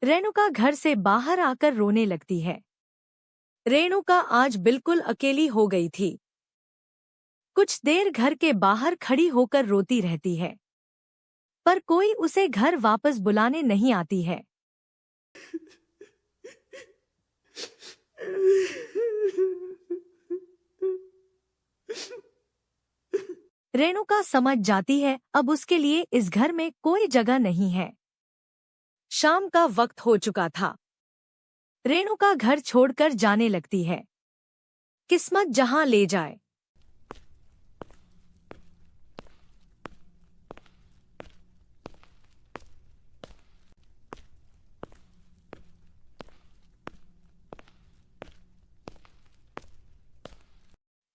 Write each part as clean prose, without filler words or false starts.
रेणुका घर से बाहर आकर रोने लगती है। रेणुका आज बिल्कुल अकेली हो गई थी। कुछ देर घर के बाहर खड़ी होकर रोती रहती है, पर कोई उसे घर वापस बुलाने नहीं आती है। रेणुका समझ जाती है अब उसके लिए इस घर में कोई जगह नहीं है। शाम का वक्त हो चुका था। रेणुका घर छोड़कर जाने लगती है। किस्मत जहां ले जाए।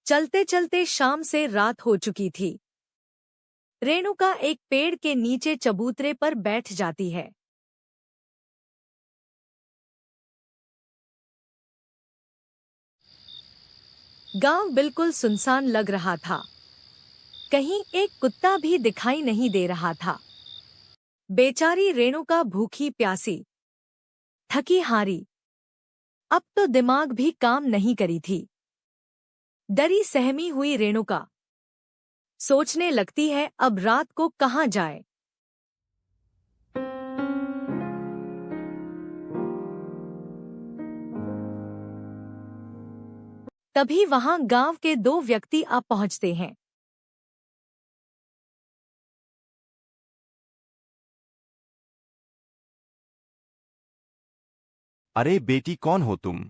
चलते चलते शाम से रात हो चुकी थी। रेणुका एक पेड़ के नीचे चबूतरे पर बैठ जाती है। गांव बिल्कुल सुनसान लग रहा था। कहीं एक कुत्ता भी दिखाई नहीं दे रहा था। बेचारी रेणुका भूखी प्यासी, थकी हारी, अब तो दिमाग भी काम नहीं करी थी। डरी सहमी हुई रेणुका सोचने लगती है अब रात को कहाँ जाए। तभी वहां गांव के दो व्यक्ति आ पहुंचते हैं। अरे बेटी, कौन हो तुम?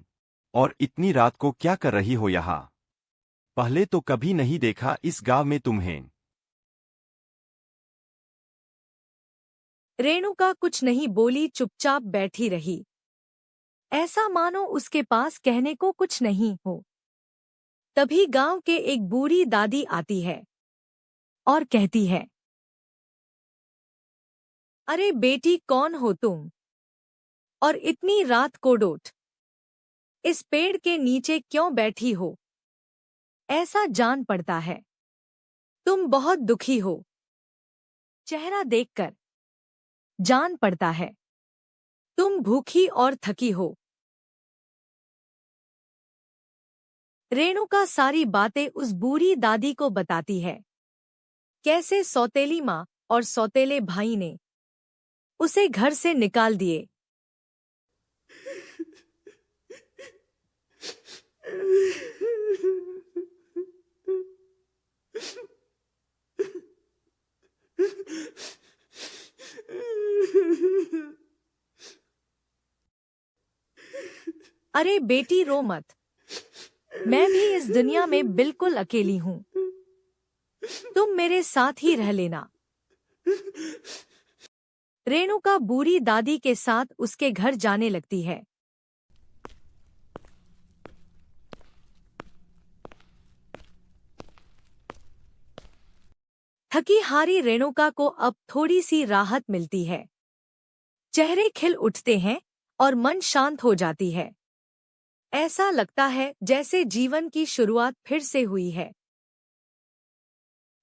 और इतनी रात को क्या कर रही हो यहाँ? पहले तो कभी नहीं देखा इस गांव में तुम्हें। रेणुका कुछ नहीं बोली, चुपचाप बैठी रही, ऐसा मानो उसके पास कहने को कुछ नहीं हो। तभी गांव के एक बूढ़ी दादी आती है और कहती है, अरे बेटी, कौन हो तुम? और इतनी रात को डोट इस पेड़ के नीचे क्यों बैठी हो? ऐसा जान पड़ता है तुम बहुत दुखी हो। चेहरा देखकर जान पड़ता है तुम भूखी और थकी हो। रेणुका सारी बातें उस बूढ़ी दादी को बताती है। कैसे सौतेली माँ और सौतेले भाई ने उसे घर से निकाल दिए। अरे बेटी, रो मत। मैं भी इस दुनिया में बिल्कुल अकेली हूँ। तुम मेरे साथ ही रह लेना। रेणुका बूढ़ी दादी के साथ उसके घर जाने लगती है। थकी हारी रेणुका को अब थोड़ी सी राहत मिलती है। चेहरे खिल उठते हैं और मन शांत हो जाती है। ऐसा लगता है जैसे जीवन की शुरुआत फिर से हुई है।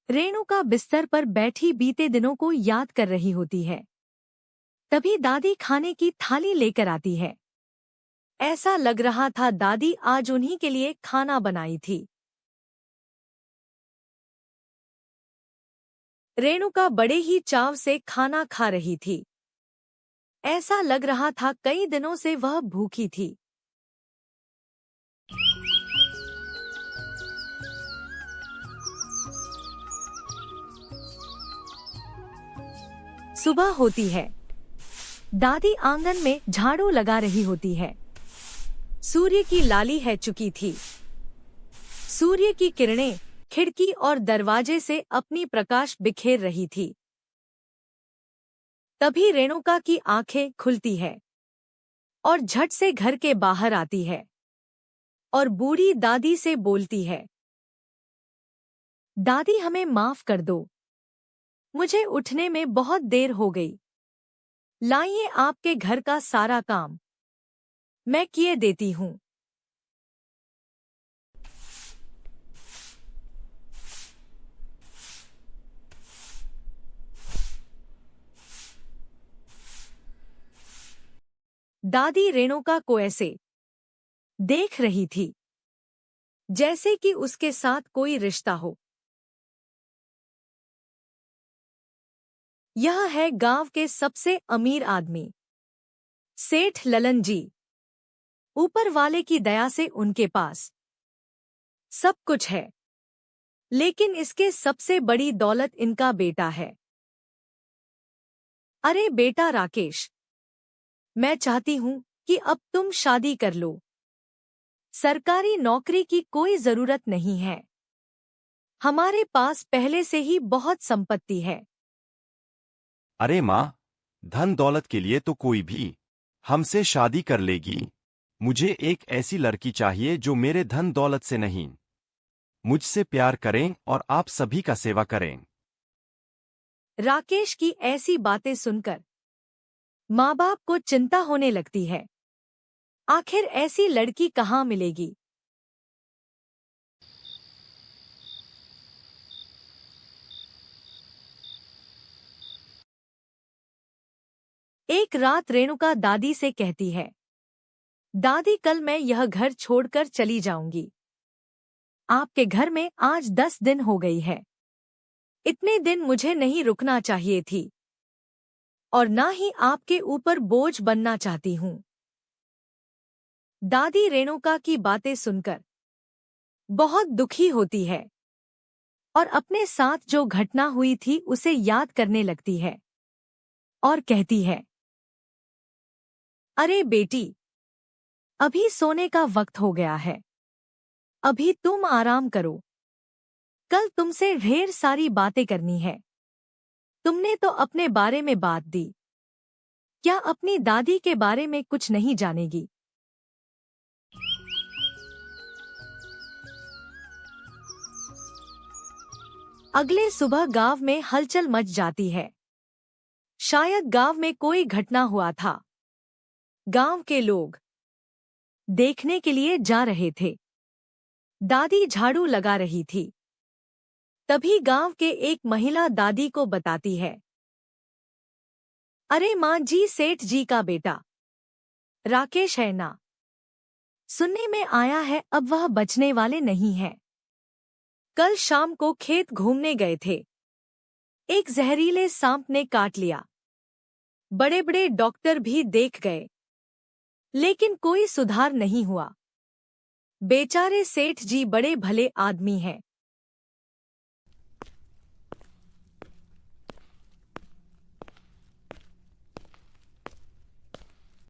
रेणुका बिस्तर पर बैठी बीते दिनों को याद कर रही होती है। तभी दादी खाने की थाली लेकर आती है। ऐसा लग रहा था दादी आज उन्हीं के लिए खाना बनाई थी। रेणुका बड़े ही चाव से खाना खा रही थी। ऐसा लग रहा था कई दिनों से वह भूखी थी। सुबह होती है। दादी आंगन में झाड़ू लगा रही होती है। सूर्य की लाली है चुकी थी। सूर्य की किरणें खिड़की और दरवाजे से अपनी प्रकाश बिखेर रही थी। तभी रेणुका की आंखें खुलती है और झट से घर के बाहर आती है और बूढ़ी दादी से बोलती है, दादी, हमें माफ कर दो। मुझे उठने में बहुत देर हो गई। लाइए आपके घर का सारा काम मैं किए देती हूँ। दादी रेणुका को ऐसे देख रही थी जैसे कि उसके साथ कोई रिश्ता हो। यह है गांव के सबसे अमीर आदमी, सेठ ललन जी। ऊपर वाले की दया से उनके पास सब कुछ है, लेकिन इसके सबसे बड़ी दौलत इनका बेटा है। अरे बेटा राकेश, मैं चाहती हूं कि अब तुम शादी कर लो। सरकारी नौकरी की कोई जरूरत नहीं है। हमारे पास पहले से ही बहुत संपत्ति है। अरे माँ, धन दौलत के लिए तो कोई भी हमसे शादी कर लेगी। मुझे एक ऐसी लड़की चाहिए जो मेरे धन दौलत से नहीं, मुझसे प्यार करें और आप सभी का सेवा करें। राकेश की ऐसी बातें सुनकर माँ बाप को चिंता होने लगती है। आखिर ऐसी लड़की कहाँ मिलेगी? एक रात रेणुका दादी से कहती है, दादी कल मैं यह घर छोड़कर चली जाऊंगी। आपके घर में आज 10 दिन हो गई है। इतने दिन मुझे नहीं रुकना चाहिए थी और ना ही आपके ऊपर बोझ बनना चाहती हूँ। दादी रेणुका की बातें सुनकर बहुत दुखी होती है और अपने साथ जो घटना हुई थी उसे याद करने लगती है और कहती है, अरे बेटी, अभी सोने का वक्त हो गया है। अभी तुम आराम करो। कल तुमसे ढेर सारी बातें करनी है। तुमने तो अपने बारे में बात दी, क्या अपनी दादी के बारे में कुछ नहीं जानेगी? अगले सुबह गांव में हलचल मच जाती है। शायद गांव में कोई घटना हुआ था। गांव के लोग देखने के लिए जा रहे थे। दादी झाड़ू लगा रही थी। तभी गांव के एक महिला दादी को बताती है, अरे माँ जी, सेठ जी का बेटा राकेश है ना? सुनने में आया है अब वह बचने वाले नहीं है। कल शाम को खेत घूमने गए थे। एक जहरीले सांप ने काट लिया। बड़े बड़े डॉक्टर भी देख गए, लेकिन कोई सुधार नहीं हुआ। बेचारे सेठ जी बड़े भले आदमी हैं।